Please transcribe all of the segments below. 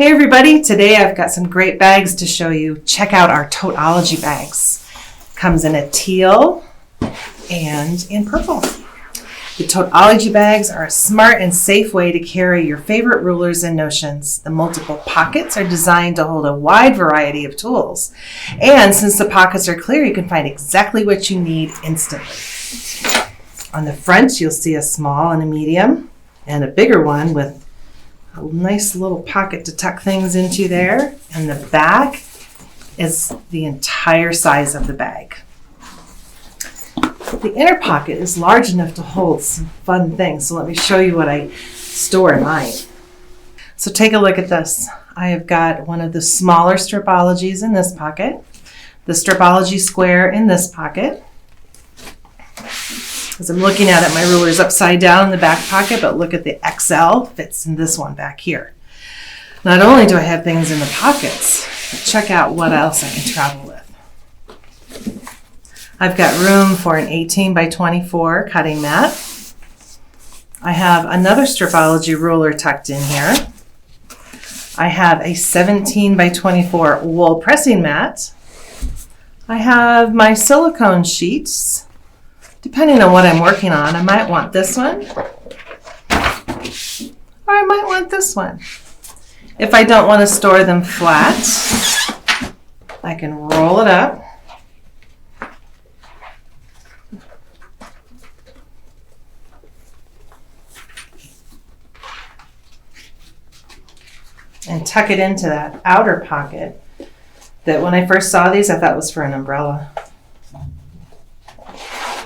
Hey everybody, today I've got some great bags to show you. Check out our ToteOlogy bags. Comes in a teal and in purple. The ToteOlogy bags are a smart and safe way to carry your favorite rulers and notions. The multiple pockets are designed to hold a wide variety of tools. And since the pockets are clear, you can find exactly what you need instantly. On the front, you'll see a small and a medium and a bigger one with a nice little pocket to tuck things into there. And the back is the entire size of the bag. The inner pocket is large enough to hold some fun things. So let me show you what I store in mine. So take a look at this. I have got one of the smaller stripologies in this pocket, the stripology square in this pocket. As I'm looking at it, my ruler is upside down in the back pocket, but look at the XL fits in this one back here. Not only do I have things in the pockets, but check out what else I can travel with. I've got room for an 18 by 24 cutting mat. I have another stripology ruler tucked in here. I have a 17 by 24 wool pressing mat. I have my silicone sheets. Depending on what I'm working on, I might want this one, or I might want this one. If I don't want to store them flat, I can roll it up. And tuck it into that outer pocket that when I first saw these, I thought was for an umbrella.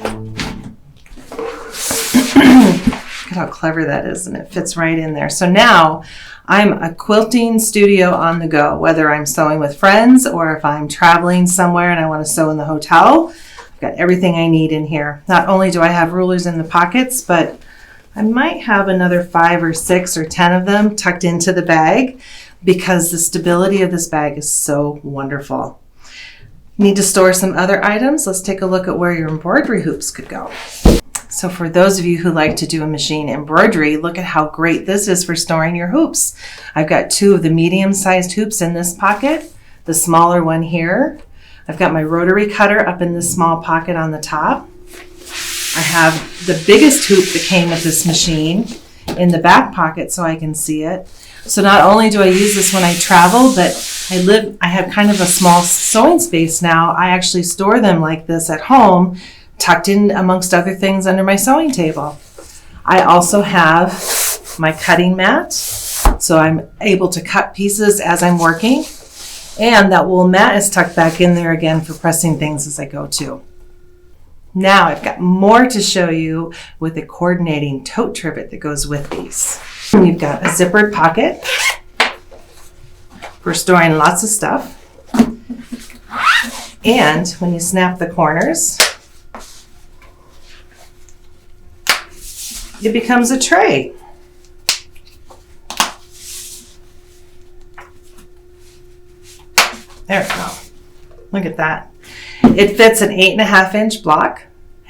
Look at how clever that is, and it fits right in there. So now I'm a quilting studio on the go, whether I'm sewing with friends or if I'm traveling somewhere and I want to sew in the hotel. I've got everything I need in here. Not only do I have rulers in the pockets, but I might have another 5 or 6 or 10 of them tucked into the bag because the stability of this bag is so wonderful. Need to store some other items? Let's take a look at where your embroidery hoops could go. So for those of you who like to do a machine embroidery, look at how great this is for storing your hoops. I've got 2 of the medium-sized hoops in this pocket, the smaller one here. I've got my rotary cutter up in this small pocket on the top. I have the biggest hoop that came with this machine in the back pocket so I can see it. So not only do I use this when I travel, but I have kind of a small sewing space now. I actually store them like this at home, tucked in amongst other things under my sewing table. I also have my cutting mat, so I'm able to cut pieces as I'm working. And that wool mat is tucked back in there again for pressing things as I go too. Now I've got more to show you with the coordinating tote trivet that goes with these. You've got a zippered pocket for storing lots of stuff. And when you snap the corners, it becomes a tray. There we go. Look at that. It fits an 8.5-inch block.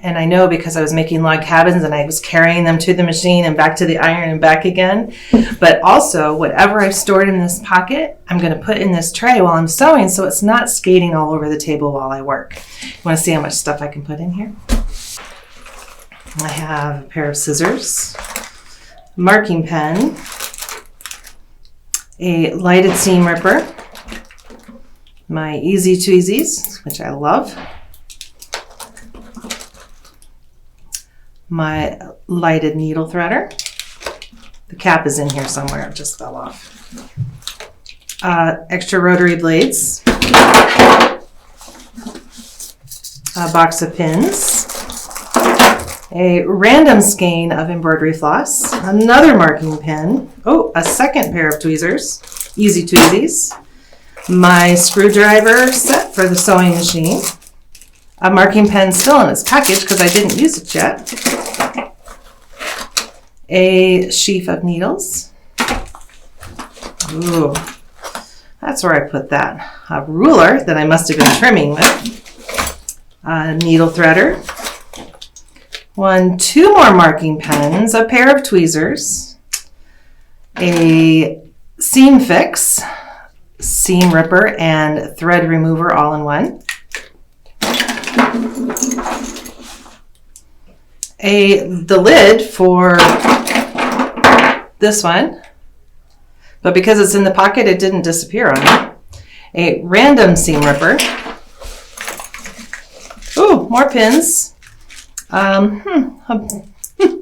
And I know because I was making log cabins and I was carrying them to the machine and back to the iron and back again. But also, whatever I've stored in this pocket, I'm going to put in this tray while I'm sewing so it's not skating all over the table while I work. You want to see how much stuff I can put in here? I have a pair of scissors, marking pen, a lighted seam ripper, my Easy Tweezies, which I love, my lighted needle threader. The cap is in here somewhere, it just fell off. Extra rotary blades, a box of pins, a random skein of embroidery floss, another marking pen, a second pair of tweezers, Easy Tweezies, my screwdriver set for the sewing machine, a marking pen still in its package because I didn't use it yet, a sheaf of needles. Ooh, that's where I put that. A ruler that I must have been trimming with, a needle threader, 2 more marking pens, a pair of tweezers, a seam fix, seam ripper, and thread remover all in one. The lid for this one, but because it's in the pocket, it didn't disappear on me. A random seam ripper. Ooh, more pins. A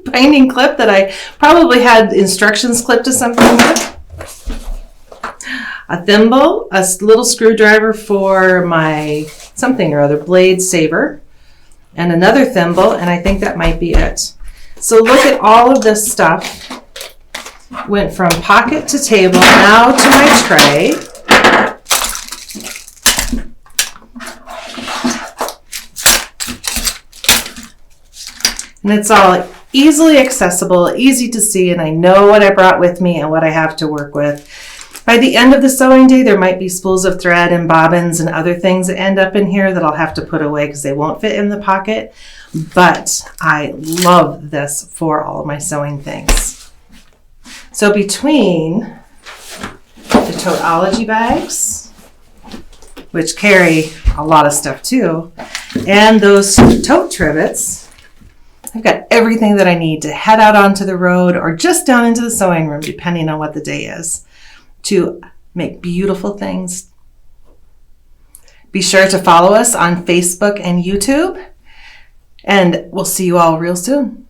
binding clip that I probably had instructions clipped to something with. A thimble, a little screwdriver for my something or other, blade saver, and another thimble, and I think that might be it. So look at all of this stuff. Went from pocket to table, now to my tray. And it's all easily accessible, easy to see, and I know what I brought with me and what I have to work with. By the end of the sewing day, there might be spools of thread and bobbins and other things that end up in here that I'll have to put away because they won't fit in the pocket. But I love this for all of my sewing things. So between the ToteOlogy bags, which carry a lot of stuff too, and those tote trivets, I've got everything that I need to head out onto the road or just down into the sewing room, depending on what the day is, to make beautiful things. Be sure to follow us on Facebook and YouTube, and we'll see you all real soon.